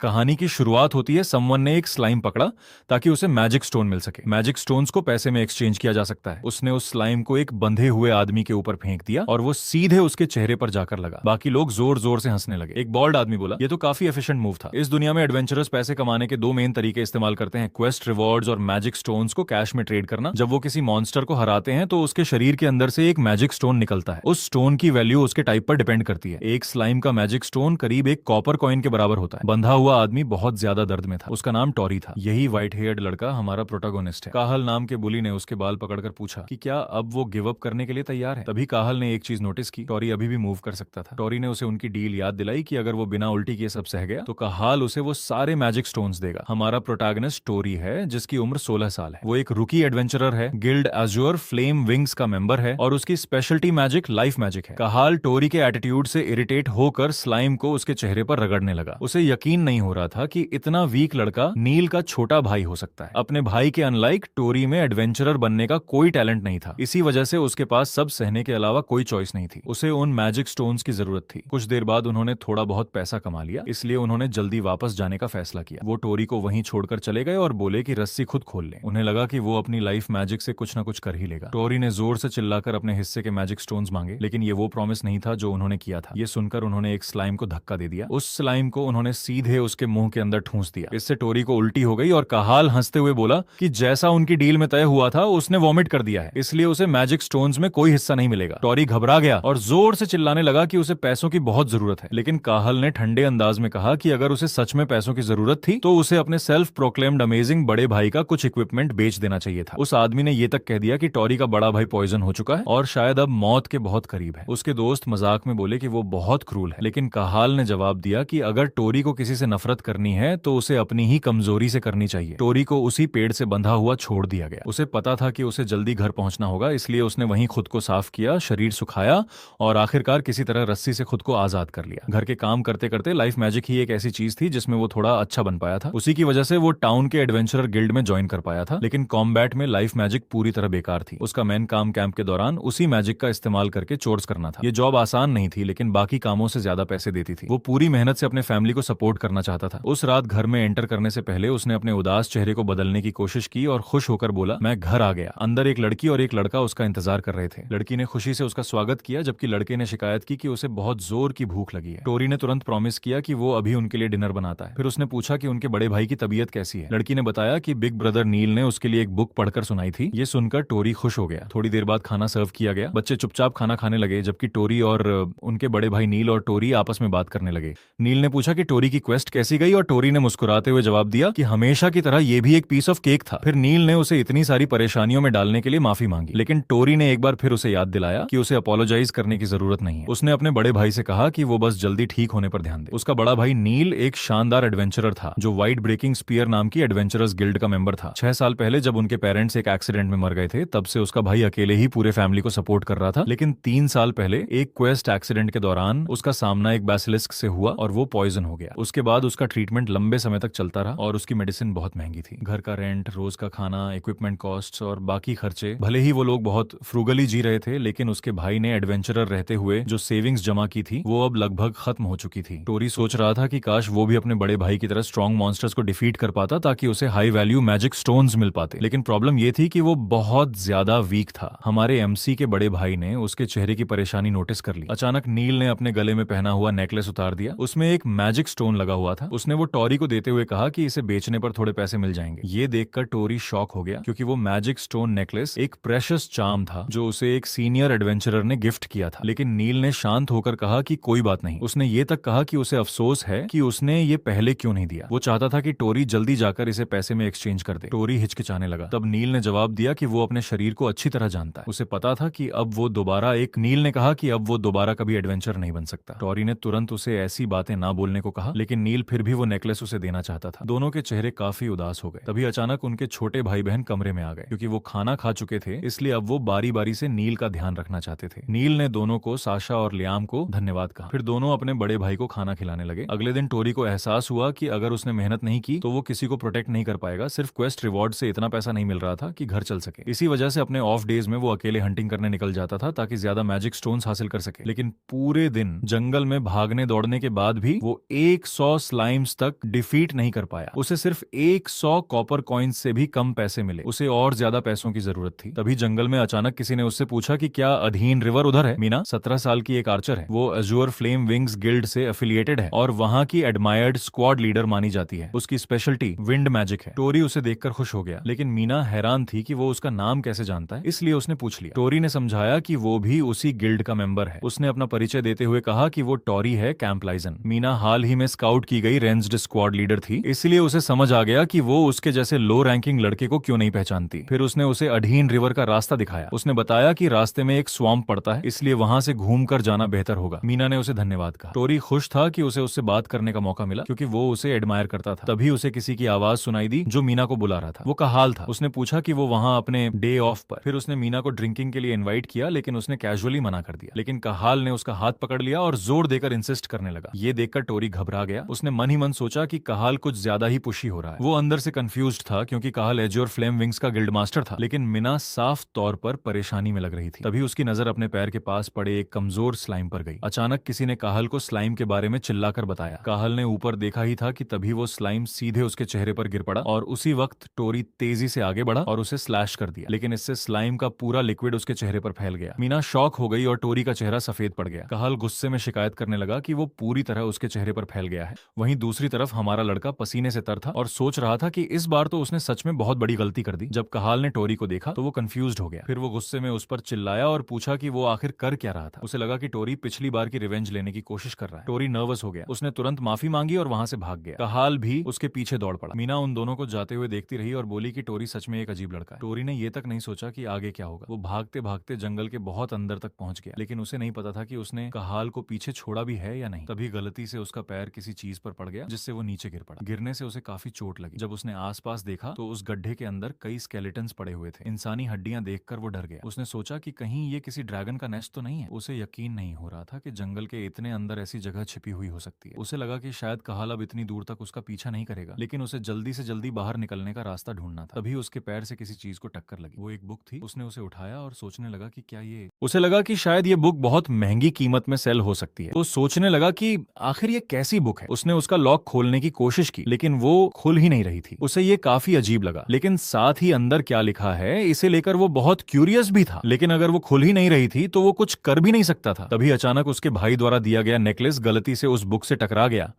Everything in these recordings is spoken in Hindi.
कहानी की शुरुआत होती है, समवन ने एक स्लाइम पकड़ा ताकि उसे मैजिक स्टोन मिल सके। मैजिक स्टोन्स को पैसे में एक्सचेंज किया जा सकता है। उसने उस स्लाइम को एक बंधे हुए आदमी के ऊपर फेंक दिया और वो सीधे उसके चेहरे पर जाकर लगा। बाकी लोग जोर जोर से हंसने लगे। एक बॉल्ड आदमी बोला, ये तो काफी एफिशिएंट मूव था। इस दुनिया में एडवेंचरर्स पैसे कमाने के दो मेन तरीके इस्तेमाल करते हैं, क्वेस्ट रिवॉर्ड्स और मैजिक स्टोन्स को कैश में ट्रेड करना। जब वो किसी मॉन्स्टर को हराते हैं तो उसके शरीर के अंदर से एक मैजिक स्टोन निकलता है। उस स्टोन की वैल्यू उसके टाइप पर डिपेंड करती है। एक स्लाइम का मैजिक स्टोन करीब एक कॉपर कॉइन के बराबर होता है। बंधा हुआ आदमी बहुत ज्यादा दर्द में था। उसका नाम टॉरी था। यही व्हाइट हेयर्ड लड़का हमारा प्रोटोगोनिस्ट है। काहल नाम के बुली ने उसके बाल पकड़कर पूछा कि क्या अब वो गिव अप करने के लिए तैयार है। तभी काहल ने एक चीज नोटिस की, टॉरी अभी भी मूव कर सकता था। टॉरी ने उसे उनकी डील याद दिलाई कि अगर वो बिना उल्टी किए सब सह गया तो काहल उसे वो सारे मैजिक स्टोन्स देगा। हमारा प्रोटैगनिस्ट टोरी है, जिसकी उम्र 16 साल है। वो एक रुकी एडवेंचरर है, गिल्ड एज्योर फ्लेम विंग्स का मेंबर है और उसकी स्पेशलिटी मैजिक लाइफ मैजिक है। काहल टोरी के एटीट्यूड से इरिटेट होकर स्लाइम को उसके चेहरे पर रगड़ने लगा। उसे यकीन नहीं हो रहा था कि इतना वीक लड़का नील का छोटा भाई हो सकता है। अपने भाई के अनलाइक टोरी में एडवेंचरर बनने का कोई टैलेंट नहीं था। इसी वजह से उसके पास सब सहने के अलावा कोई चॉइस नहीं थी। उसे उन मैजिक स्टोन्स की जरूरत थी। कुछ देर बाद उन्होंने थोड़ा बहुत पैसा कमा लिया, इसलिए उन्होंने जल्दी वापस जाने का फैसला किया। वो टोरी को वहीं छोड़कर चले गए और बोले कि रस्सी खुद खोल ले। उन्हें लगा कि वो अपनी लाइफ मैजिक से कुछ न कुछ कर ही लेगा। टोरी ने जोर से चिल्लाकर अपने हिस्से के मैजिक स्टोन्स मांगे, लेकिन ये वो प्रॉमिस नहीं था जो उन्होंने किया था। ये सुनकर उन्होंने एक स्लाइम को धक्का दे दिया। उस स्लाइम को उन्होंने सीधे उसके मुंह के अंदर ठूंस दिया। इससे टोरी को उल्टी हो गई और काहल हंसते हुए बोला कि जैसा उनकी डील में तय हुआ था उसने वॉमिट कर दिया है, इसलिए उसे मैजिक स्टोन्स में कोई हिस्सा नहीं मिलेगा। टोरी घबरा गया और जोर से चिल्लाने लगा कि उसे पैसों की बहुत जरूरत है। लेकिन काहल ने ठंडे अंदाज में कहा कि अगर उसे सच में पैसों की जरूरत थी तो उसे अपने सेल्फ प्रोक्लेम्ड अमेजिंग बड़े भाई का कुछ इक्विपमेंट बेच देना चाहिए था। उस आदमी ने यह तक कह दिया कि टोरी का बड़ा भाई पॉइजन हो चुका है और शायद अब मौत के बहुत करीब है। उसके दोस्त मजाक में बोले कि वो बहुत क्रूल है, लेकिन काहल ने जवाब दिया कि अगर टोरी को किसी से नफरत करनी है तो उसे अपनी ही कमजोरी से करनी चाहिए। टोरी को उसी पेड़ से बंधा हुआ छोड़ दिया गया। उसे पता था कि उसे जल्दी घर पहुंचना होगा, इसलिए उसने वहीं खुद को साफ किया, शरीर सुखाया और आखिरकार किसी तरह रस्सी से खुद को आजाद कर लिया। घर के काम करते करते लाइफ मैजिक ही एक ऐसी चीज थी जिसमें वो थोड़ा अच्छा बन पाया था। उसी की वजह से वो टाउन के एडवेंचरर गिल्ड में ज्वाइन कर पाया था। लेकिन कॉम्बैट में लाइफ मैजिक पूरी तरह बेकार थी। उसका मेन काम कैंप के दौरान उसी मैजिक का इस्तेमाल करके चोर्स करना था। ये जॉब आसान नहीं थी, लेकिन बाकी कामों से ज्यादा पैसे देती थी। वो पूरी मेहनत से अपने फैमिली को सपोर्ट करना चाहता था। उस रात घर में एंटर करने से पहले उसने अपने उदास चेहरे को बदलने की कोशिश की और खुश होकर बोला, मैं घर आ गया। अंदर एक लड़की और एक लड़का उसका इंतजार कर रहे थे। लड़की ने खुशी से उसका स्वागत किया, जबकि लड़के ने शिकायत की कि उसे बहुत जोर की भूख लगी है। टोरी ने तुरंत प्रॉमिस किया कि वो अभी उनके लिए डिनर बनाता है। फिर उसने पूछा कि उनके बड़े भाई की तबीयत कैसी है। लड़की ने बताया कि बिग ब्रदर नील ने उसके लिए एक बुक पढ़कर सुनाई थी। ये सुनकर टोरी खुश हो गया। थोड़ी देर बाद खाना सर्व किया गया। बच्चे चुपचाप खाना खाने लगे, जबकि टोरी और उनके बड़े भाई नील और टोरी आपस में बात करने लगे। नील ने पूछा कि टोरी की क्वेस्ट कैसी गई और टोरी ने मुस्कुराते हुए जवाब दिया कि हमेशा की तरह ये भी एक पीस ऑफ केक था। फिर नील ने उसे इतनी सारी परेशानियों में डालने के लिए माफी मांगी, लेकिन टोरी ने एक बार फिर उसे याद दिलाया कि उसे अपोलोजाइज करने की जरूरत नहीं है। उसने अपने बड़े भाई से कहा कि वो बस जल्दी ठीक होने पर ध्यान दे। उसका बड़ा भाई नील एक शानदार एडवेंचरर था जो व्हाइट ब्रेकिंग स्पीयर नाम की एडवेंचरर्स गिल्ड का मेंबर था। 6 साल पहले जब उनके पेरेंट्स एक एक्सीडेंट में मर गए थे, तब से उसका भाई अकेले ही पूरे फैमिली को सपोर्ट कर रहा था। लेकिन 3 साल पहले एक क्वेस्ट एक्सीडेंट के दौरान उसका सामना एक बैसिलिस्क से हुआ और वो पॉइजन हो गया। उसके बाद उसका ट्रीटमेंट लंबे समय तक चलता रहा और उसकी मेडिसिन बहुत महंगी थी। घर का रेंट, रोज का खाना, इक्विपमेंट कॉस्ट्स और बाकी खर्चे, भले ही वो लोग बहुत फ्रूगली जी रहे थे, लेकिन उसके भाई ने एडवेंचरर रहते हुए जो सेविंग्स जमा की थी वो अब लगभग खत्म हो चुकी थी। टोरी सोच रहा था कि काश वो भी अपने बड़े भाई की तरह स्ट्रॉन्ग मॉन्स्टर्स को डिफीट कर पाता ताकि उसे हाई वैल्यू मैजिक स्टोन्स मिल पाते। लेकिन प्रॉब्लम ये थी कि वो बहुत ज्यादा वीक था। हमारे एमसी के बड़े भाई ने उसके चेहरे की परेशानी नोटिस कर ली। अचानक नील ने अपने गले में पहना हुआ नेकलेस उतार दिया। उसमें एक मैजिक स्टोन लगा हुआ था। उसने वो टोरी को देते हुए कहा कि इसे बेचने पर थोड़े पैसे मिल जाएंगे। ये देखकर टोरी शॉक हो गया, क्योंकि वो मैजिक स्टोन नेकलेस एक प्रेशियस चार्म था जो उसे एक सीनियर एडवेंचरर ने गिफ्ट किया था। लेकिन नील ने शांत होकर कहा कि कोई बात नहीं। उसने ये तक कहा कि उसे अफसोस है कि उसने ये पहले क्यों नहीं दिया। वो चाहता था कि टोरी जल्दी जाकर इसे पैसे में एक्सचेंज कर दे। टोरी हिचकिचाने लगा। तब नील ने जवाब दिया कि वो अपने शरीर को अच्छी तरह जानता है। उसे पता था कि अब वो दोबारा नील ने कहा कि अब वो दोबारा कभी एडवेंचर नहीं बन सकता। टोरी ने तुरंत उसे ऐसी बातें ना बोलने को कहा, लेकिन नील फिर भी वो नेकलेस उसे देना चाहता था। दोनों के चेहरे काफी उदास हो गए। तभी अचानक उनके छोटे भाई बहन कमरे में आ गए। क्योंकि वो खाना खा चुके थे, इसलिए अब वो बारी बारी से नील का ध्यान रखना चाहते थे। नील ने दोनों को, साशा और लियाम को धन्यवाद कहा। फिर दोनों अपने बड़े भाई को खाना खिलाने लगे। अगले दिन टोरी को एहसास हुआ कि अगर उसने मेहनत नहीं की तो वो किसी को प्रोटेक्ट नहीं कर पाएगा। सिर्फ क्वेस्ट रिवॉर्ड से इतना पैसा नहीं मिल रहा था कि घर चल सके। इसी वजह से अपने ऑफ डेज में वो अकेले हंटिंग करने निकल जाता था ताकि ज्यादा मैजिक स्टोन्स हासिल कर सके। लेकिन पूरे दिन जंगल में भागने दौड़ने के बाद भी वो 100 स्लाइम्स तक डिफीट नहीं कर पाया। उसे सिर्फ 100 कॉपर कॉइन्स से भी कम पैसे मिले। उसे और ज्यादा पैसों की जरूरत थी। तभी जंगल में अचानक किसी ने उससे पूछा कि क्या अधीन रिवर उधर है। मीना 17 साल की एक आर्चर है। वो अजूर फ्लेम विंग्स गिल्ड से एफिलिएटेड है और वहां की एडमायर्ड स्क्वाड लीडर मानी जाती है। उसकी स्पेशलिटी विंड मैजिक है। टोरी उसे देखकर खुश हो गया, लेकिन मीना हैरान थी कि वो उसका नाम कैसे जानता है, इसलिए उसने पूछ लिया। टोरी ने समझाया कि वो भी उसी गिल्ड का मेंबर है। उसने अपना परिचय देते हुए कहा कि वो टोरी है कैंप लाइजन। मीना हाल ही में स्काउट की गई रेंज्ड स्क्वाड लीडर थी, इसलिए उसे समझ आ गया कि वो उसके जैसे लो रैंकिंग लड़के को क्यों नहीं पहचानती। फिर उसने उसे अधीन रिवर का रास्ता दिखाया। उसने बताया कि रास्ते में एक स्वैम्प पड़ता है, इसलिए वहां से घूमकर जाना बेहतर होगा। मीना ने उसे धन्यवाद कहा। टोरी खुश था कि उसे उससे बात करने का मौका मिला, क्योंकि वो उसे एडमायर करता था। तभी उसे किसी की आवाज सुनाई दी जो मीना को बुला रहा था। वो कहाल था। उसने पूछा कि वो वहां अपने डे ऑफ पर। फिर उसने मीना को ड्रिंकिंग के लिए इनवाइट किया, लेकिन उसने कैजुअली मना कर दिया। लेकिन कहाल ने उसका हाथ पकड़ लिया और जोर देकर इंसिस्ट करने लगा। ये देखकर टोरी घबरा गया। उसने मन ही मन सोचा कि कहाल कुछ ज्यादा ही पुशी हो रहा है। वो अंदर से कंफ्यूज्ड था, क्योंकि कहाल एज्योर फ्लेम विंग्स का गिल्ड मास्टर था, लेकिन मीना साफ तौर पर परेशानी में लग रही थी। तभी उसकी नजर अपने पैर के पास पड़े एक कमजोर स्लाइम पर गई। अचानक किसी ने काहल को स्लाइम के बारे में चिल्लाकर बताया। काहल ने ऊपर देखा ही था कि तभी वो स्लाइम सीधे उसके चेहरे पर गिर पड़ा और उसी वक्त टोरी तेजी से आगे बढ़ा और उसे स्लैश कर दिया, लेकिन इससे स्लाइम का पूरा लिक्विड उसके चेहरे पर फैल गया। मीना शॉक हो गई और टोरी का चेहरा सफेद पड़ गया। काहल गुस्से में शिकायत करने लगा कि वो पूरी तरह उसके चेहरे पर फैल गया है। वहीं दूसरी तरफ हमारा लड़का पसीने से तर था और सोच रहा था कि इस बार तो उसने सच में बहुत बड़ी गलती कर दी। जब काहल ने टोरी को देखा तो वो कंफ्यूज्ड हो गया। फिर वो गुस्से में उस पर चिल्लाया और पूछा कि वो आखिर कर क्या रहा था। उसे लगा कि टोरी पिछली बार की रिवेंज लेने की कोशिश कर रहा है। टोरी नर्वस हो गया। उसने तुरंत माफी मांगी और वहां से भाग गया। काहल भी उसके पीछे दौड़ पड़ा। मीना उन दोनों को जाते हुए देखती रही और बोली कि टोरी सच में एक अजीब लड़का है। टोरी ने ये तक नहीं सोचा कि आगे क्या होगा। वो भागते भागते जंगल के बहुत अंदर तक पहुंच गया, लेकिन उसे नहीं पता था कि उसने काहल को पीछे छोड़ा भी है या नहीं। तभी गलती से उसका पैर किसी चीज पर पड़ गया, जिससे वो नीचे गिर पड़ा। गिरने से उसे काफी चोट लगी। जब उसने आसपास देखा तो उस गड्ढे के अंदर कई स्केलेटन्स पड़े हुए थे। इंसानी हड्डियां देखकर वो डर गया। उसने सोचा कि कहीं ये किसी ड्रैगन का नेस्ट तो नहीं है। उसे यकीन नहीं हो रहा था कि जंगल के इतने अंदर ऐसी जगह छिपी हुई हो सकती है। उसे लगा कि शायद काहल अब इतनी दूर तक उसका पीछा नहीं करेगा, लेकिन उसे जल्दी से जल्दी बाहर निकलने का रास्ता ढूंढना था। तभी उसके पैर से किसी चीज को टक्कर लगी। वो एक बुक थी। उसने उसे उठाया और सोचने लगा कि क्या ये, उसे लगा कि शायद ये बुक बहुत महंगी कीमत में सेल हो सकती है। तो सोचने लगा कि आखिर ये कैसी बुक है। उसने उसका लॉक खोलने की कोशिश की, लेकिन वो खुल ही नहीं रही थी। उसे ये काफी अजीब लगा, लेकिन साथ ही अंदर क्या लिखा है इसे लेकर वो बहुत क्यूरियस भी था। लेकिन अगर वो खुल ही नहीं रही थी तो वो कुछ कर भी नहीं सकता था। तभी अचानक उसके भाई द्वारा दिया गया नेकलेस गलती से उस बुक से टकरा गया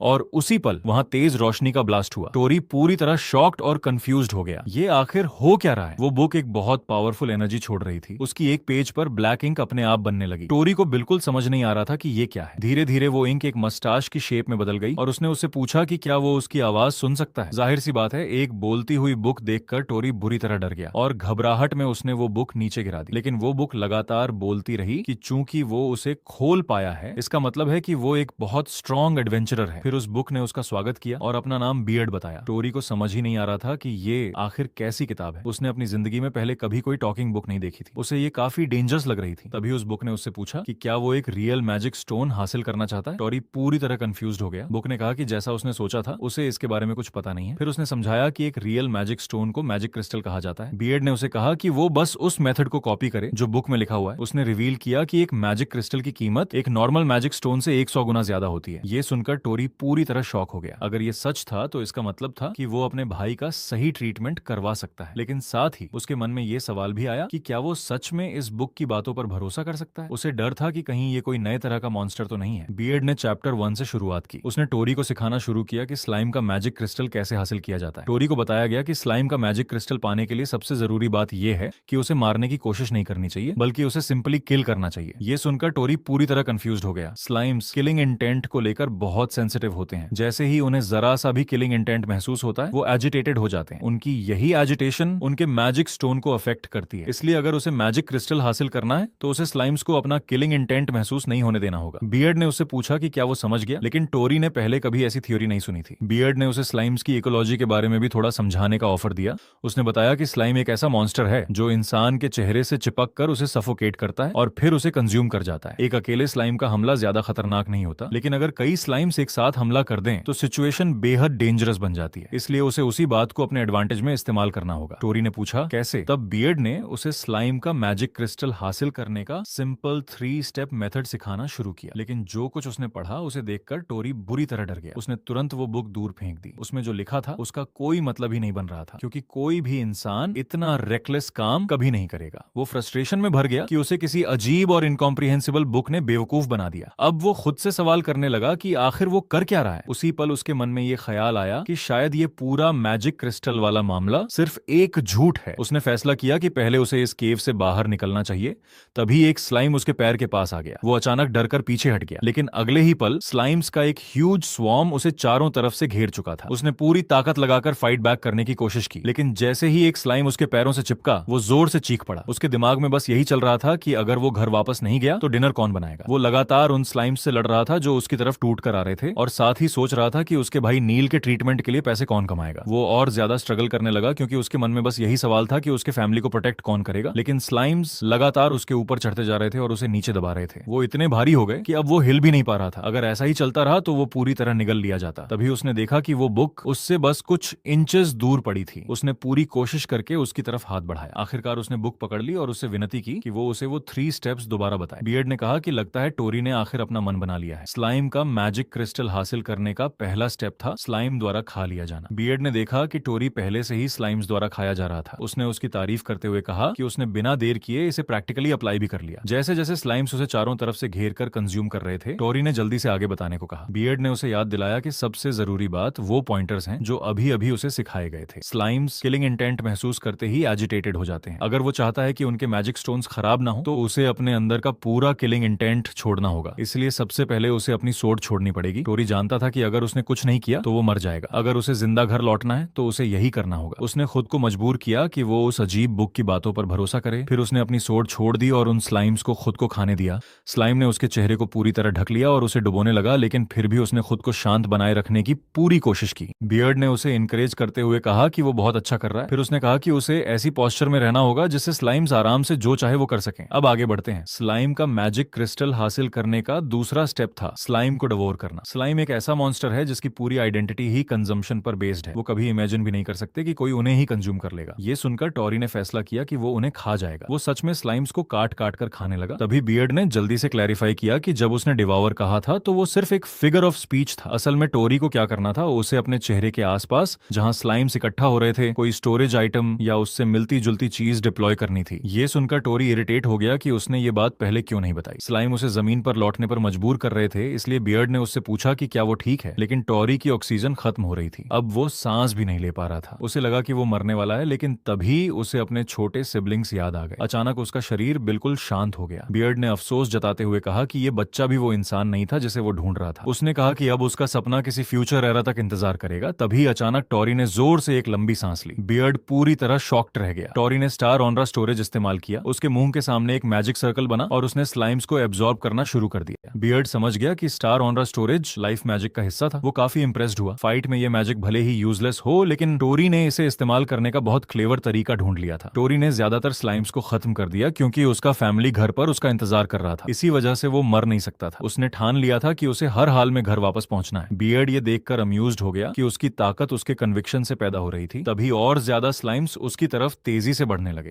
और उसी पल वहां तेज रोशनी का ब्लास्ट हुआ। टोरी पूरी तरह शॉक्ड और कंफ्यूज्ड हो गया। ये आखिर हो क्या रहा है। वो बुक एक बहुत पावरफुल एनर्जी छोड़ रही थी। उसकी एक पेज पर ब्लैक इंक अपने आप बनने लगी। टोरी को बिल्कुल समझ नहीं आ रहा था कि ये क्या है। धीरे धीरे वो इंक एक मस्टाश की शेप में बदल गई और उसने उससे पूछा कि क्या वो उसकी आवाज सुन सकता है। जाहिर सी बात है, एक बोलती हुई बुक देखकर टोरी बुरी तरह डर गया और घबराहट में उसने वो बुक नीचे गिरा दी। लेकिन वो बुक लगातार बोलती रही कि चूंकि वो उसे खोल पाया है, इसका मतलब है कि वो एक बहुत स्ट्रॉन्ग एडवेंचरर है। फिर उस बुक ने उसका स्वागत किया और अपना नाम बियर्ड बताया। टोरी को समझ ही नहीं आ रहा था कि ये आखिर कैसी किताब है। उसने अपनी जिंदगी में पहले कभी कोई टॉकिंग बुक नहीं देखी थी। उसे ये काफी डेंजरस लग रही थी। तभी उस बुक ने उससे पूछा कि क्या वो एक रियल मैजिक स्टोन हासिल करना चाहता है। टोरी पूरी तरह कंफ्यूज्ड हो गया। बुक ने कहा कि जैसा उसने सोचा था उसे इसके बारे में कुछ पता नहीं है। फिर उसने समझाया कि एक रियल मैजिक स्टोन को मैजिक क्रिस्टल कहा जाता है। बियर्ड ने उसे कहा कि वो बस उस मेथड को कॉपी करे जो बुक में लिखा हुआ है। उसने रिवील किया कि एक मैजिक क्रिस्टल की कीमत एक नॉर्मल मैजिक स्टोन से 100 गुना ज्यादा होती है। ये सुनकर टोरी पूरी तरह शॉक हो गया। अगर ये सच था तो इसका मतलब था कि वो अपने भाई का सही ट्रीटमेंट करवा सकता है। लेकिन साथ ही उसके मन में ये सवाल भी आया कि क्या वो सच में इस बुक की बातों पर भरोसा कर सकता है। उसे डर था कि कहीं ये कोई नए तरह का मॉन्स्टर तो नहीं है। बियर्ड ने चैप्टर 1 से शुरुआत की। उसने टोरी को सिखाना शुरू किया कि स्लाइम का मैजिक क्रिस्टल कैसे हासिल किया जाता है। टोरी को बताया गया कि स्लाइम का मैजिक क्रिस्टल पाने के लिए सबसे जरूरी बात यह है कि उसे मारने की कोशिश नहीं करनी चाहिए, बल्कि उसे सिंपली किल करना चाहिए। ये सुनकर टोरी पूरी तरह कंफ्यूज्ड हो गया। स्लाइम्स किलिंग इंटेंट को लेकर बहुत सेंसिटिव होते हैं। जैसे ही उन्हें जरा सा भी किलिंग इंटेंट महसूस होता है वो एजिटेटेड हो जाते हैं। उनकी यही एजिटेशन उनके मैजिक स्टोन को अफेक्ट करती है। इसलिए अगर उसे मैजिक क्रिस्टल हासिल करना है तो उसे स्लाइम्स को अपना किलिंग इंटेंट महसूस नहीं होने देना होगा। बियर्ड ने उससे पूछा कि क्या वो समझ गया, लेकिन टोरी ने पहले कभी ऐसी थ्योरी नहीं सुनी थी। बियर्ड ने उसे स्लाइम्स की इकोलॉजी के बारे में भी थोड़ा समझाने का ऑफर दिया। उसने बताया कि स्लाइम एक ऐसा मॉन्स्टर है जो इंसान के चेहरे से चिपक कर उसे सफोकेट करता है और फिर उसे कंज्यूम कर जाता है। एक अकेले स्लाइम का हमला ज्यादा खतरनाक नहीं होता, लेकिन अगर कई स्लाइम्स एक साथ साथ हमला कर दें तो सिचुएशन बेहद डेंजरस बन जाती है, इसलिए उसे उसी बात को अपने एडवांटेज में इस्तेमाल करना होगा। टोरी ने पूछा, कैसे? तब बियर्ड ने उसे स्लाइम का मैजिक क्रिस्टल हासिल करने का सिंपल 3 स्टेप मेथड सिखाना शुरू किया। लेकिन जो कुछ उसने पढ़ा उसे देखकर टोरी बुरी तरह डर गया। उसने तुरंत वो बुक दूर फेंक दी। उसमें जो लिखा था उसका कोई मतलब ही नहीं बन रहा था, क्योंकि कोई भी इंसान इतना रेकलेस काम कभी नहीं करेगा। वो फ्रस्ट्रेशन में भर गया कि उसे किसी अजीब और इनकॉम्प्रिहेंसिबल बुक ने बेवकूफ बना दिया। अब वो खुद से सवाल करने लगा कि आखिर वो कर क्या रहा है। उसी पल उसके मन में ये ख्याल आया कि शायद ये पूरा मैजिक क्रिस्टल वाला मामला सिर्फ एक झूठ है। उसने फैसला किया कि पहले उसे इस केव से बाहर निकलना चाहिए। तभी एक स्लाइम उसके पैर के पास आ गया। वो अचानक डरकर पीछे हट गया, लेकिन अगले ही पल स्लाइम्स का एक ह्यूज स्वॉर्म उसे चारों तरफ से घेर चुका था। उसने पूरी ताकत लगाकर फाइट बैक करने की कोशिश की, लेकिन जैसे ही एक स्लाइम उसके पैरों से चिपका वो जोर से चीख पड़ा। उसके दिमाग में बस यही चल रहा था कि अगर वो घर वापस नहीं गया तो डिनर कौन बनाएगा। वो लगातार उन स्लाइम्स से लड़ रहा था जो उसकी तरफ टूट कर आ रहे थे, और साथ ही सोच रहा था कि उसके भाई नील के ट्रीटमेंट के लिए पैसे कौन कमाएगा। वो और ज्यादा स्ट्रगल करने लगा, क्योंकि उसके मन में बस यही सवाल था कि उसके फैमिली को प्रोटेक्ट कौन करेगा। लेकिन स्लाइम्स लगातार उसके ऊपर चढ़ते जा रहे थे और उसे नीचे दबा रहे थे। वो इतने भारी हो गए कि अब वो हिल भी नहीं पा रहा था। अगर ऐसा ही चलता रहा तो वो पूरी तरह निगल लिया जाता। तभी उसने देखा कि वो बुक उससे बस कुछ इंचेस दूर पड़ी थी। उसने पूरी कोशिश करके उसकी तरफ हाथ बढ़ाया। आखिरकार उसने बुक पकड़ ली और उससे विनती की कि वो उसे वो 3 स्टेप्स दोबारा बताए। बियर्ड ने कहा कि लगता है टोरी ने आखिर अपना मन बना लिया है। स्लाइम का मैजिक क्रिस्टल हासिल करने का पहला स्टेप था स्लाइम द्वारा खा लिया जाना। बियर्ड ने देखा कि टोरी पहले से ही स्लाइम्स द्वारा खाया जा रहा था। उसने उसकी तारीफ करते हुए कहा कि उसने बिना देर किए इसे प्रैक्टिकली अप्लाई भी कर लिया। जैसे जैसे स्लाइम्स उसे चारों तरफ से घेर कर कंज्यूम कर रहे थे, टोरी ने जल्दी से आगे बताने को कहा। बियर्ड ने उसे याद दिलाया कि सबसे जरूरी बात वो पॉइंटर्स हैं जो अभी अभी उसे सिखाए गए थे। स्लाइम्स किलिंग इंटेंट महसूस करते ही एजिटेटेड हो जाते हैं। अगर वो चाहता है कि उनके मैजिक स्टोन्स खराब ना हो तो उसे अपने अंदर का पूरा किलिंग इंटेंट छोड़ना होगा। इसलिए सबसे पहले उसे अपनी सोर्ड छोड़नी पड़ेगी। टोरी जानता था कि अगर उसने कुछ नहीं किया तो वो मर जाएगा। अगर उसे जिंदा घर लौटना है तो उसे यही करना होगा। उसने खुद को मजबूर किया कि वो उस अजीब बुक की बातों पर भरोसा करे। फिर उसने अपनी सोर्ड छोड़ दी और उन स्लाइम्स को खुद को खाने दिया। स्लाइम ने उसके चेहरे को पूरी तरह ढक लिया और उसे डुबोने लगा, लेकिन फिर भी उसने खुद को शांत बनाए रखने की पूरी कोशिश की। बियर्ड ने उसे इनकरेज करते हुए कहा कि वो बहुत अच्छा कर रहा है। फिर उसने कहा कि उसे ऐसी पोस्चर में रहना होगा जिससे स्लाइम्स आराम से जो चाहे वो कर सकें। अब आगे बढ़ते हैं। स्लाइम का मैजिक क्रिस्टल हासिल करने का दूसरा स्टेप था स्लाइम को डिवोर करना। स्लाइम एक ऐसा मॉन्स्टर है जिसकी पूरी आइडेंटिटी ही कंजम्पशन पर बेस्ड है। वो कभी इमेजिन भी नहीं कर सकते कि कोई उन्हें ही कंज्यूम कर लेगा। ये सुनकर टोरी ने फैसला किया कि वो उन्हें खा जाएगा। वो सच में स्लाइम्स को काट काट कर खाने लगा। तभी बियर्ड ने जल्दी से क्लैरिफाई किया कि जब उसने डिवावर कहा था तो वो सिर्फ एक फिगर ऑफ स्पीच था। असल में टोरी को क्या करना था, उसे अपने चेहरे के आसपास जहां स्लाइम्स इकट्ठा हो रहे थे कोई स्टोरेज आइटम या उससे मिलती जुलती चीज डिप्लॉय करनी थी। ये सुनकर टोरी इरिटेट हो गया कि उसने ये बात पहले क्यों नहीं बताई। स्लाइम उसे जमीन पर लौटने पर मजबूर कर रहे थे, इसलिए बियर्ड ने उससे पूछा कि क्या वो ठीक है। लेकिन टोरी की ऑक्सीजन खत्म हो रही थी। अब वो सांस भी नहीं ले पा रहा था। उसे लगा कि वो मरने वाला है, लेकिन तभी उसे अपने छोटे सिबलिंग्स याद आ गए। अचानक उसका शरीर बिल्कुल शांत हो गया। बियर्ड ने अफसोस जताते हुए कहा कि ये बच्चा भी वो इंसान नहीं था जिसे वो ढूंढ रहा था। उसने कहा कि अब उसका सपना किसी फ्यूचर एरा तक इंतजार करेगा। तभी अचानक टोरी ने जोर से एक लंबी सांस ली। बियर्ड पूरी तरह शॉक्ड रह गया। टोरी ने स्टार ऑनरा स्टोरेज इस्तेमाल किया। उसके मुंह के सामने एक मैजिक सर्कल बना और उसने स्लाइम्स को एब्जॉर्ब करना शुरू कर दिया। बियर्ड समझ गया कि स्टार ऑनरा स्टोरेज लाइफ मैजिक का हिस्सा था। वो काफी इंप्रेस्ड हुआ। फाइट में ये मैजिक भले ही यूजलेस हो, लेकिन टोरी ने इसे इस्तेमाल करने का बहुत क्लेवर तरीका ढूंढ लिया था। टोरी ने ज्यादातर स्लाइम्स को खत्म कर दिया क्योंकि उसका फैमिली घर पर उसका इंतजार कर रहा था। इसी वजह से वो मर नहीं सकता था। उसने ठान लिया था कि उसे हर हाल में घर वापस पहुंचना है। बियर्ड ये देखकर अम्यूज्ड हो गया कि उसकी ताकत उसके कन्विक्शन से पैदा हो रही थी। तभी और ज्यादा स्लाइम्स उसकी तरफ तेजी से बढ़ने लगे।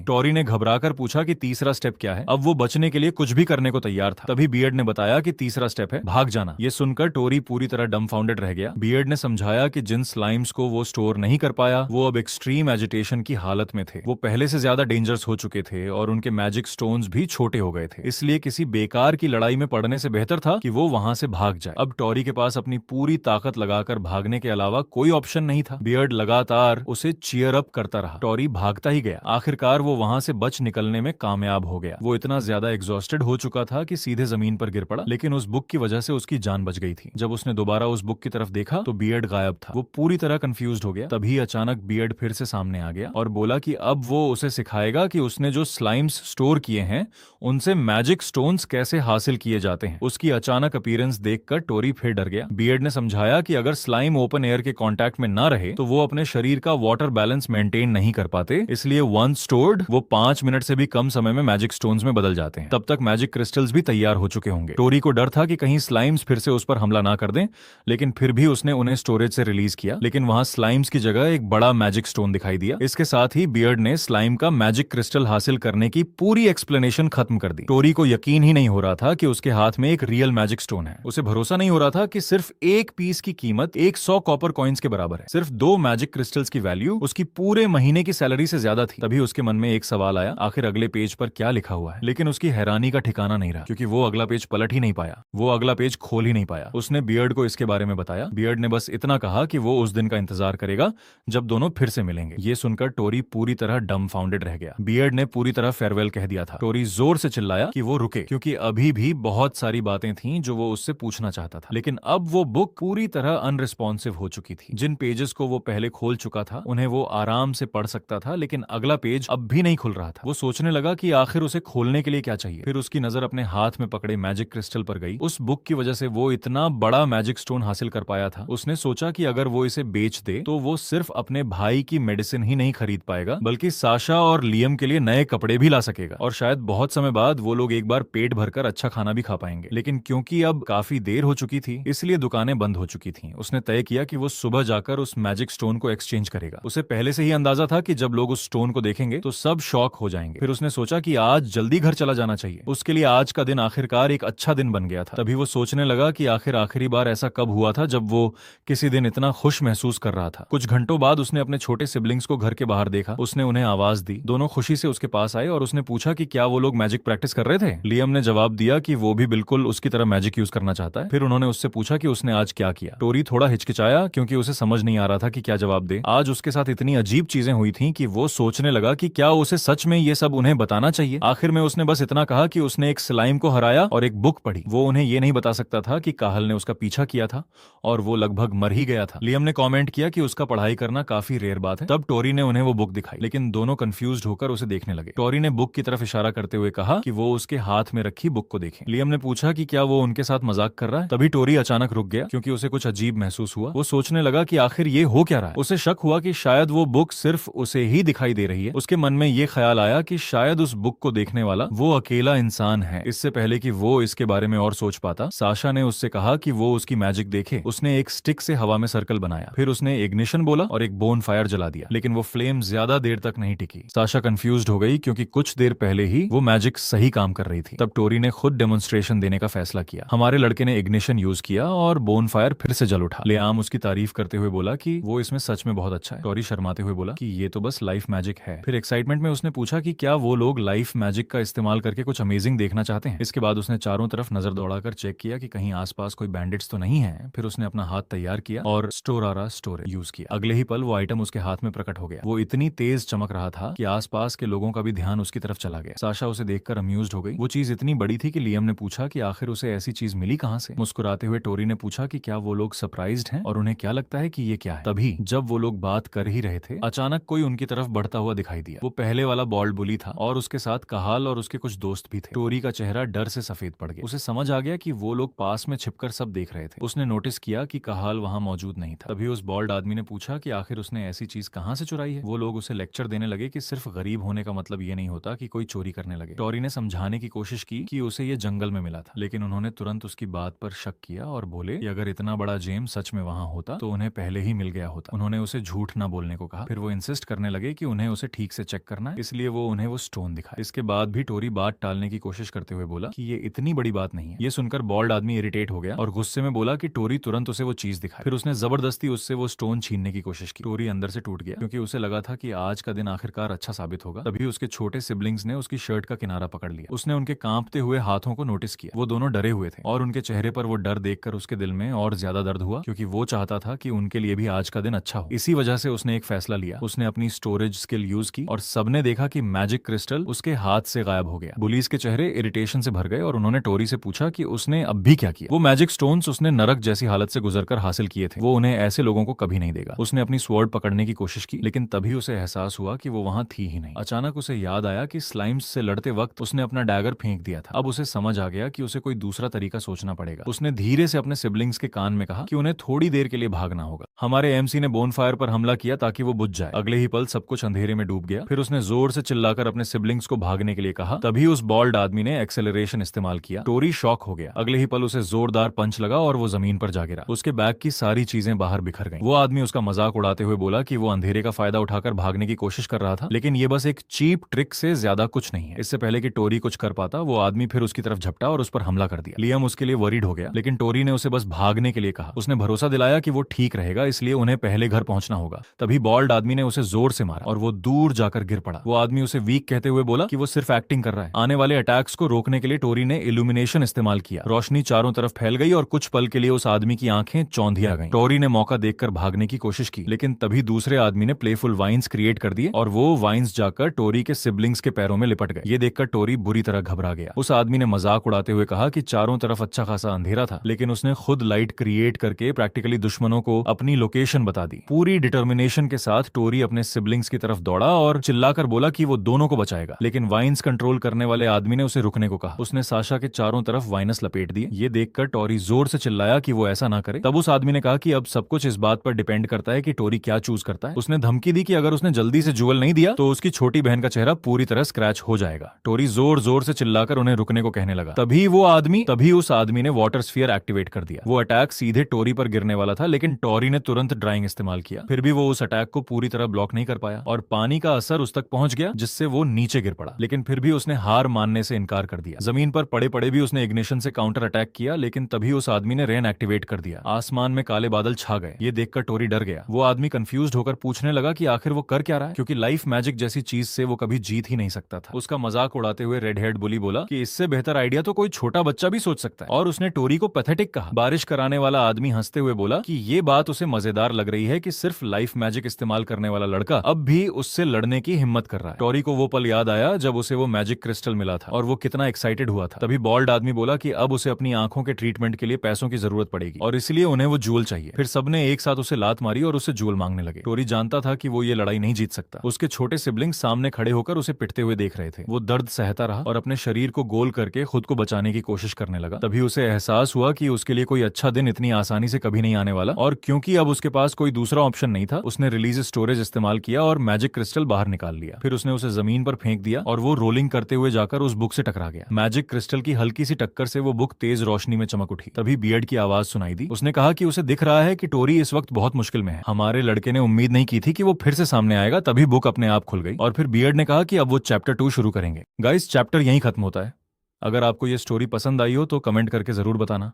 टोरी ने घबराकर पूछा कि तीसरा स्टेप क्या है। अब वो बचने के लिए कुछ भी करने को तैयार था। तभी बियर्ड ने बताया कि तीसरा स्टेप है भाग जाना। ये सुनकर टोरी पूरी तरह डम्फाउंडेड रह गया। बियर्ड ने समझाया कि जिन स्लाइम्स को वो स्टोर नहीं कर पाया वो अब एक्सट्रीम एजिटेशन की हालत में थे। वो पहले से ज्यादा डेंजरस हो चुके थे और उनके मैजिक स्टोन्स भी छोटे हो गए थे। इसलिए किसी बेकार की लड़ाई में पड़ने से बेहतर था कि वो वहां से भाग जाए। अब टोरी के पास अपनी पूरी ताकत लगाकर भागने के अलावा कोई ऑप्शन नहीं था। बियर्ड लगातार उसे चीयर अप करता रहा। टोरी भागता ही गया। आखिरकार वो वहां से बच निकलने में कामयाब हो गया। वो इतना ज्यादा एग्जॉस्टेड हो चुका था कि सीधे जमीन पर गिर पड़ा, लेकिन उस बुक की वजह से उसकी जान बच गई थी। जब उसने दोबारा उस बुक की तरफ देखा तो बियर्ड गायब था। वो पूरी तरह कंफ्यूज्ड हो गया। तभी अचानक बियर्ड फिर से सामने आ गया और बोला कि अब वो उसे सिखाएगा कि उसने जो स्लाइम्स स्टोर किए हैं उनसे मैजिक स्टोन्स कैसे हासिल किए जाते हैं। उसकी अचानक अपीयरेंस देखकर टोरी फिर डर गया। बियर्ड ने समझाया कि अगर स्लाइम ओपन एयर के कांटेक्ट में ना रहे तो वो अपने शरीर का वाटर बैलेंस मेंटेन नहीं कर पाते, इसलिए वंस स्टोर्ड वो 5 मिनट से भी कम समय में मैजिक स्टोन्स में बदल जाते हैं। तब तक मैजिक क्रिस्टल्स भी तैयार हो चुके होंगे। टोरी को डर था कि कहीं स्लाइम्स फिर से उस पर पर हमला ना कर दें, लेकिन फिर भी उसने उन्हें स्टोरेज से रिलीज किया। लेकिन वहां स्लाइम्स की जगह एक बड़ा मैजिक स्टोन दिखाई दिया। इसके साथ ही बियर्ड ने स्लाइम का मैजिक क्रिस्टल हासिल करने की पूरी एक्सप्लेनेशन खत्म कर दी। टोरी को यकीन ही नहीं हो रहा था कि उसके हाथ में एक रियल मैजिक स्टोन है। उसे भरोसा नहीं हो रहा था कि सिर्फ एक पीस की कीमत 100 कॉपर कॉइन्स के बराबर है। सिर्फ 2 मैजिक क्रिस्टल्स की वैल्यू उसकी पूरे महीने की सैलरी से ज्यादा थी। तभी उसके मन में एक सवाल आया, आखिर अगले पेज पर क्या लिखा हुआ है। लेकिन उसकी हैरानी का ठिकाना नहीं रहा, क्योंकि वो अगला पेज पलट ही नहीं पाया, वो अगला पेज खोल ही नहीं पाया। उसने बियर्ड को इसके बारे में बताया। बियर्ड ने बस इतना कहा कि वो उस दिन का इंतजार करेगा जब दोनों फिर से मिलेंगे। ये सुनकर टोरी पूरी तरह डम्बफाउंडेड रह गया। बियर्ड ने पूरी तरह फेयरवेल कह दिया था। टोरी जोर से चिल्लाया कि वो रुके, क्योंकि अभी भी बहुत सारी बातें थीं जो वो उससे पूछना चाहता था। लेकिन अब वो बुक पूरी तरह अनरिस्पॉन्सिव हो चुकी थी। जिन पेजेस को वो पहले खोल चुका था उन्हें वो आराम से पढ़ सकता था, लेकिन अगला पेज अब भी नहीं खुल रहा था। वो सोचने लगा कि आखिर उसे खोलने के लिए क्या चाहिए। फिर उसकी नजर अपने हाथ में पकड़े मैजिक क्रिस्टल पर गई। उस बुक की वजह से वो इतना बड़ा मैजिक स्टोन हासिल कर पाया था। उसने सोचा कि अगर वो इसे बेच दे तो वो सिर्फ अपने भाई की मेडिसिन ही नहीं खरीद पाएगा, बल्कि साशा और लियम के लिए नए कपड़े भी ला सकेगा, और शायद बहुत समय बाद वो लोग एक बार पेट भरकर अच्छा खाना भी खा पाएंगे। लेकिन क्योंकि अब काफी देर हो चुकी थी, इसलिए दुकानें बंद हो चुकी थीं। उसने तय किया कि वो सुबह जाकर उस मैजिक स्टोन को एक्सचेंज करेगा। उसे पहले से ही अंदाजा था कि जब लोग उस स्टोन को देखेंगे तो सब शॉक हो जाएंगे। फिर उसने सोचा कि आज जल्दी घर चला जाना चाहिए। उसके लिए आज का दिन आखिरकार एक अच्छा दिन बन गया था। तभी वो सोचने लगा कि आखिर आखिरी बार ऐसा कब हुआ था जब वो किसी दिन इतना खुश महसूस कर रहा था। कुछ घंटों बाद उसने अपने छोटे सिबलिंग्स को घर के बाहर देखा। उसने उन्हें आवाज दी। दोनों खुशी से उसके पास आए और उसने पूछा कि क्या वो लोग मैजिक प्रैक्टिस कर रहे थे। लियम ने जवाब दिया कि वो भी बिल्कुल उसकी तरह मैजिक यूज करना चाहता है। फिर उन्होंने उससे पूछा कि उसने आज क्या किया। टोरी थोड़ा हिचकिचाया, क्योंकि उसे समझ नहीं आ रहा था कि क्या जवाब दे। आज उसके साथ इतनी अजीब चीजें हुई थीं कि वो सोचने लगा कि क्या उसे सच में ये सब उन्हें बताना चाहिए। आखिर में उसने बस इतना कहा कि उसने एक स्लाइम को हराया और एक बुक पढ़ी। वो उन्हें ये नहीं बता सकता था कि काहल ने उसका पीछा किया था और वो लगभग मर ही गया था। लियम ने कमेंट किया कि उसका पढ़ाई करना काफी रेयर बात है। तब टोरी ने उन्हें वो बुक दिखाई, लेकिन दोनों कंफ्यूज्ड होकर उसे देखने लगे। टोरी ने बुक की तरफ इशारा करते हुए कहा कि वो उसके हाथ में रखी बुक को देखें। लियम ने पूछा कि क्या वो उनके साथ मजाक कर रहा है। तभी टोरी अचानक रुक गया, क्योंकि उसे कुछ अजीब महसूस हुआ। वो सोचने लगा कि आखिर ये हो क्या रहा है। उसे शक हुआ कि शायद वो बुक सिर्फ उसे ही दिखाई दे रही है। उसके मन में ये ख्याल आया कि शायद उस बुक को देखने वाला वो अकेला इंसान है। इससे पहले कि वो इसके बारे में और सोच पाता, साशा ने उससे कहा कि वो उसकी मैजिक देखे। उसने एक स्टिक से हवा में सर्कल बनाया, फिर उसने इग्निशन बोला और एक बोन फायर जला दिया। लेकिन वो फ्लेम ज्यादा देर तक नहीं टिकी। साशा कंफ्यूज्ड हो गई, क्योंकि कुछ देर पहले ही वो मैजिक सही काम कर रही थी। तब टोरी ने खुद डेमोन्स्ट्रेशन देने का फैसला किया। हमारे लड़के ने इग्निशन यूज किया और बोन फायर फिर से जल उठा। लियाम उसकी तारीफ करते हुए बोला कि वो इसमें सच में बहुत अच्छा है। टोरी शर्माते हुए बोला कि ये तो बस लाइफ मैजिक है। फिर एक्साइटमेंट में उसने पूछा कि क्या वो लोग लाइफ मैजिक का इस्तेमाल करके कुछ अमेजिंग देखना चाहते हैं। इसके बाद उसने चारों तरफ नजर दौड़ाकर चेक किया कि कहीं आसपास कोई बैंडिट्स तो नहीं है। फिर उसने अपना हाथ तैयार किया और स्टोरारा स्टोरे यूज किया। अगले ही पल वो आइटम उसके हाथ में प्रकट हो गया। वो इतनी तेज चमक रहा था कि आसपास के लोगों का भी ध्यान उसकी तरफ चला गया। साशा उसे देखकर अम्यूज्ड हो गई। वो चीज इतनी बड़ी थी कि लियम ने पूछा कि आखिर उसे ऐसी चीज मिली कहां से। मुस्कुराते हुए टोरी ने पूछा कि क्या वो लोग सरप्राइज्ड हैं और उन्हें क्या लगता है कि ये क्या है। तभी जब वो लोग बात कर ही रहे थे, अचानक कोई उनकी तरफ बढ़ता हुआ दिखाई दिया। वो पहले वाला बॉल्ड बुली था और उसके साथ कहाल और उसके कुछ दोस्त भी थे। टोरी का चेहरा डर से सफेद पड़ गया। उसे समझ आ गया कि वो लोग पास में छिपकर सब देख रहे थे। उसने नोटिस किया कि कहाल वहां मौजूद नहीं था। तभी उस बॉल्ड आदमी ने पूछा कि आखिर उसने ऐसी चीज कहां से चुराई है। वो लोग उसे लेक्चर देने लगे कि सिर्फ गरीब होने का मतलब ये नहीं होता कि कोई चोरी करने लगे। टोरी ने समझाने की कोशिश की कि उसे ये जंगल में मिला था, लेकिन उन्होंने तुरंत उसकी बात पर शक किया और बोले कि अगर इतना बड़ा जेम सच में वहां होता तो उन्हें पहले ही मिल गया होता। उन्होंने उसे झूठ न बोलने को कहा। फिर वो इंसिस्ट करने लगे कि उन्हें उसे ठीक से चेक करना है, इसलिए वो उन्हें वो स्टोन दिखाए। इसके बाद भी टोरी बात टालने की कोशिश करते हुए बोला कि ये इतनी बड़ी बात नहीं है। ये सुनकर बॉल्ड आदमी इरिटेट हो गया और गुस्से में बोला कि टोरी तुरंत उसे वो चीज दिखाए। फिर उसने जबरदस्ती उससे वो स्टोन छीनने की कोशिश की। टोरी अंदर से टूट गया, क्योंकि उसे लगा था कि आज का दिन आखिरकार अच्छा साबित होगा। तभी उसके छोटे सिबलिंग्स ने उसकी शर्ट का किनारा पकड़ लिया। उसने उनके कांपते हुए हाथों को नोटिस किया। वो दोनों डरे हुए थे और उनके चेहरे पर वो डर देखकर उसके दिल में और ज्यादा दर्द हुआ, क्योंकि वो चाहता था कि उनके लिए भी आज का दिन अच्छा हो। इसी वजह से उसने एक फैसला लिया। उसने अपनी स्टोरेज स्किल यूज की और सबने देखा कि मैजिक क्रिस्टल उसके हाथ से गायब हो गया। पुलिस के चेहरे इरिटेशन से भर गए और उन्होंने टोरी से पूछा कि उसने अब भी क्या किया। वो मैजिक स्टोन्स उसने नरक जैसी हालत से गुजरकर हासिल किए थे। वो उन्हें ऐसे लोगों को कभी नहीं देगा। उसने अपनी स्वॉर्ड पकड़ने की कोशिश की, लेकिन तभी उसे एहसास हुआ कि वो वहां थी ही नहीं। अचानक उसे याद आया कि स्लाइम्स से लड़ते वक्त उसने अपना डैगर फेंक दिया था। अब उसे समझ आ गया कि उसे कोई दूसरा तरीका सोचना पड़ेगा। उसने धीरे से अपने सिबलिंग्स के कान में कहा कि उन्हें थोड़ी देर के लिए भागना होगा। हमारे एमसी ने बोनफायर पर हमला किया ताकि वो बुझ जाए। अगले ही पल सब कुछ अंधेरे में डूब गया। फिर उसने जोर से चिल्लाकर अपने सिबलिंग्स को भागने के लिए कहा। तभी उस बॉल्ड आदमी ने एक्सेलरेशन इस्तेमाल किया। टोरी शॉक हो गया। अगले ही पल उसे जोरदार पंच लगा और वो जमीन पर जा गिरा। उसके बैग की सारी चीजें बाहर बिखर गईं। वो आदमी उसका मजाक उड़ाते हुए बोला कि वो अंधेरे का फायदा उठाकर भागने की कोशिश कर रहा था, लेकिन ये बस एक चीप ट्रिक से ज्यादा कुछ नहीं है। इससे पहले कि टोरी कुछ कर पाता, वो आदमी फिर उसकी तरफ झपटा और उस पर हमला कर दिया। लियम उसके लिए वरीड हो गया, लेकिन टोरी ने उसे बस भागने के लिए कहा। उसने भरोसा दिलाया कि वो ठीक रहेगा, इसलिए उन्हें पहले घर पहुंचना होगा। तभी बॉल्ड आदमी ने उसे जोर से मारा और वो दूर जाकर गिर पड़ा। वो आदमी उसे वीक कहते हुए बोला कि वो सिर्फ एक्टिंग कर रहा है। आने वाले अटैक्स को रोकने के लिए टोरी ने इल्यूमिनेशन इस्तेमाल किया। रोशनी चारों तरफ फैल गई और कुछ पल के लिए उस आदमी की आंखें चौंधिया गईं। टोरी ने मौका देखकर भागने की कोशिश की, लेकिन तभी दूसरे आदमी ने प्लेफुल वाइन्स क्रिएट कर दिए और वो वाइन्स जाकर टोरी के सिबलिंग्स के पैरों में लिपट गए। ये देखकर टोरी बुरी तरह घबरा गया। उस आदमी ने मजाक उड़ाते हुए कहा कि चारों तरफ अच्छा खासा अंधेरा था, लेकिन उसने खुद लाइट क्रिएट करके प्रैक्टिकली दुश्मनों को अपनी लोकेशन बता दी। पूरी डिटर्मिनेशन के साथ टोरी अपने सिबलिंग्स की तरफ दौड़ा और चिल्लाकर बोला कि वो दोनों को बचाएगा, लेकिन वाइन्स कंट्रोल करने वाले आदमी ने उसे रुकने को कहा। उसने साशा के चारों तरफ वाइनस लपेट दिए। ये देखकर टोरी जोर से चिल्लाया कि वो ऐसा ना करे। तब उस आदमी ने कहा कि अब सब कुछ इस बात पर डिपेंड करता है कि टोरी क्या चूज करता है। उसने धमकी दी कि अगर उसने जल्दी से ज्वेल नहीं दिया तो उसकी छोटी बहन का चेहरा पूरी तरह स्क्रैच हो जाएगा। टोरी जोर जोर से चिल्लाकर उन्हें रुकने को कहने लगा। तभी उस आदमी ने वाटर स्फीयर एक्टिवेट कर दिया। वो अटैक सीधे टोरी पर गिरने वाला था, लेकिन टोरी ने तुरंत ड्राइंग इस्तेमाल किया। फिर भी वो उस अटैक को पूरी तरह ब्लॉक नहीं कर पाया और पानी का असर उस तक पहुंच गया, जिससे वो नीचे गिर पड़ा। लेकिन फिर भी उसने हार मानने से इनकार कर दिया। जमीन पर पड़े पड़े भी उसने इग्निशन से काउंटर अटैक किया, लेकिन तभी उस आदमी ने रेन एक्टिवेट कर दिया। आसमान में काले बादल छा गए। ये देखकर टोरी डर गया। वो आदमी कंफ्यूज्ड होकर पूछने लगा कि आखिर वो कर क्या रहा है, क्योंकि लाइफ मैजिक जैसी चीज से वो कभी जीत ही नहीं सकता था। उसका मजाक उड़ाते हुए रेड हेड बुली बोला कि इससे बेहतर आइडिया तो कोई छोटा बच्चा भी सोच सकता है, और उसने टोरी को पैथेटिक कहा। बारिश कराने वाला आदमी हंसते हुए बोला कि ये बात उसे मजेदार लग रही है कि सिर्फ लाइफ मैजिक इस्तेमाल करने वाला लड़का अब भी उससे लड़ने की हिम्मत कर रहा है। टोरी को वो पल याद आया जब उसे वो मैजिक क्रिस्टल मिला था और वो कितना एक्साइटेड हुआ था। तभी बॉल्ड आदमी बोला कि अब उसे अपनी आंखों के ट्रीटमेंट के लिए पैसों की जरूरत पड़ेगी और इसलिए उन्हें वो जूल चाहिए। फिर सबने एक साथ उसे लात मारी और उसे जूल मांगने लगे। टोरी जानता था कि वो ये लड़ाई नहीं जीत सकता। उसके छोटे सिबलिंग सामने खड़े होकर उसे पिटते हुए देख रहे थे। वो दर्द सहता रहा और अपने शरीर को गोल करके खुद को बचाने की कोशिश करने लगा। तभी उसे एहसास हुआ कि उसके लिए कोई अच्छा दिन इतनी आसानी से कभी नहीं आने वाला, और क्योंकि अब उसके पास कोई दूसरा ऑप्शन नहीं था, उसने रिलीज स्टोरेज इस्तेमाल किया और मैजिक क्रिस्टल बाहर निकाल लिया। फिर उसने उसे जमीन पर फेंक दिया और वो रोलिंग करते हुए जाकर उस बुक से टकरा गया। मैजिक क्रिस्टल की हल्की सी टक्कर से वो बुक तेज रोशनी में चमक उठी। तभी बियर्ड की आवाज सुनाई दी। उसने कहा कि उसे दिख रहा है कि टोरी इस वक्त बहुत मुश्किल में है। हमारे लड़के ने उम्मीद नहीं की थी कि वो फिर से सामने आएगा। तभी बुक अपने आप खुल गई और फिर बियर्ड ने कहा कि अब वो चैप्टर 2 शुरू करेंगे। गाइस, चैप्टर यहीं खत्म होता है। अगर आपको ये स्टोरी पसंद आई हो तो कमेंट करके जरूर बताना,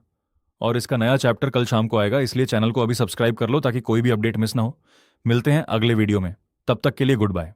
और इसका नया चैप्टर कल शाम को आएगा, इसलिए चैनल को अभी सब्सक्राइब कर लो ताकि कोई भी अपडेट मिस ना हो। मिलते हैं अगले वीडियो में, तब तक के लिए गुड बाय।